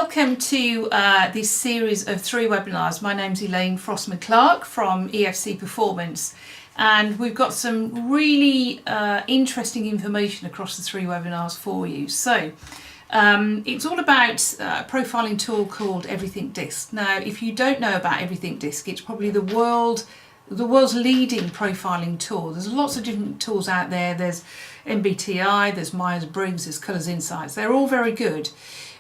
Welcome to this series of 3 webinars. My name's Elaine Frostman-Clarke from EFC Performance, and we've got some really interesting information across the 3 webinars for you. So it's all about a profiling tool called Everything DiSC. Now, if you don't know about Everything DiSC, it's probably the world's leading profiling tool. There's lots of different tools out there. There's MBTI, there's Myers-Briggs, there's Colours Insights. They're all very good.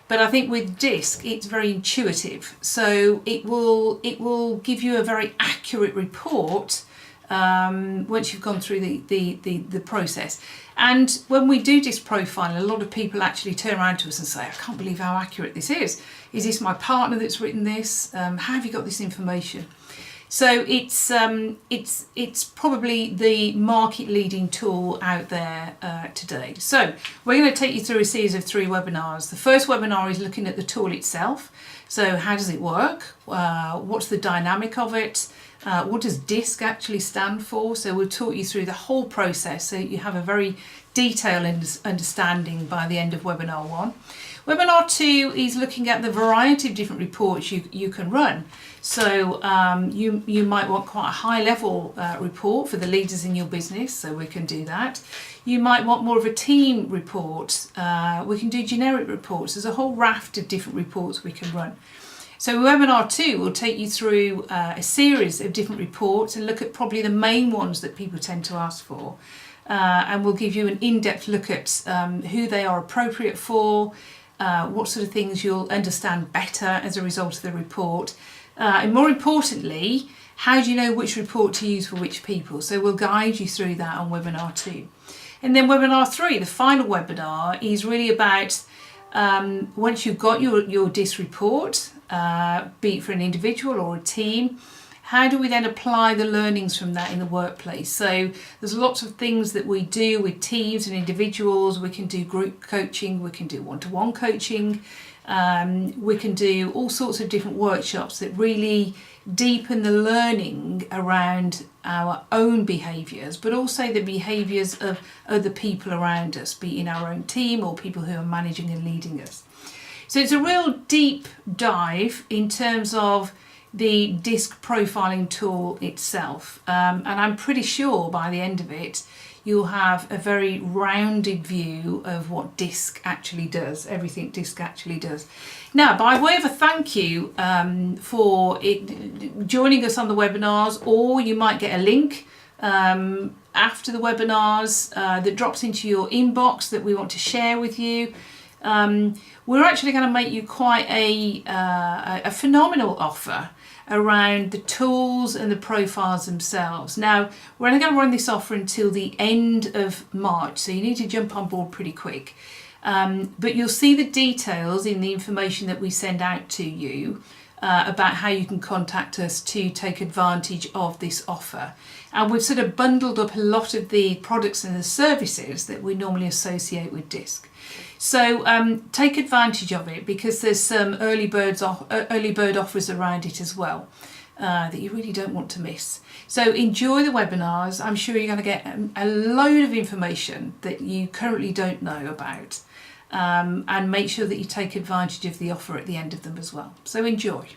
But I think with DiSC, it's very intuitive. So it will give you a very accurate report once you've gone through the process. And when we do DiSC profiling, a lot of people actually turn around to us and say, I can't believe how accurate this is. Is this my partner that's written this? How have you got this information? So it's probably the market-leading tool out there today. So we're going to take you through a series of 3 webinars. The first webinar is looking at the tool itself. So how does it work? What's the dynamic of it? What does DiSC actually stand for? So we'll talk you through the whole process so you have a very detailed understanding by the end of webinar 1. Webinar 2 is looking at the variety of different reports you can run. So you might want quite a high level report for the leaders in your business, so we can do that. You might want more of a team report. We can do generic reports. There's a whole raft of different reports we can run. So webinar 2 will take you through a series of different reports and look at probably the main ones that people tend to ask for. And we'll give you an in-depth look at who they are appropriate for, what sort of things you'll understand better as a result of the report. And more importantly, how do you know which report to use for which people? So we'll guide you through that on webinar 2. And then webinar 3, the final webinar, is really about once you've got your DiSC report, be it for an individual or a team, how do we then apply the learnings from that in the workplace? So there's lots of things that we do with teams and individuals. We can do group coaching, we can do one-to-one coaching, we can do all sorts of different workshops that really deepen the learning around our own behaviours, but also the behaviours of other people around us, be it in our own team or people who are managing and leading us. So it's a real deep dive in terms of the DiSC profiling tool itself, and I'm pretty sure by the end of it you'll have a very rounded view of what DiSC actually does, everything DiSC actually does. Now, by way of a thank you for joining us on the webinars, or you might get a link after the webinars that drops into your inbox that we want to share with you. We're actually going to make you quite a phenomenal offer around the tools and the profiles themselves. Now, we're only going to run this offer until the end of March, so you need to jump on board pretty quick. But you'll see the details in the information that we send out to you about how you can contact us to take advantage of this offer. And we've sort of bundled up a lot of the products and the services that we normally associate with DiSC. So take advantage of it, because there's some early bird offers around it as well that you really don't want to miss. So enjoy the webinars. I'm sure you're going to get a load of information that you currently don't know about, and make sure that you take advantage of the offer at the end of them as well. So enjoy.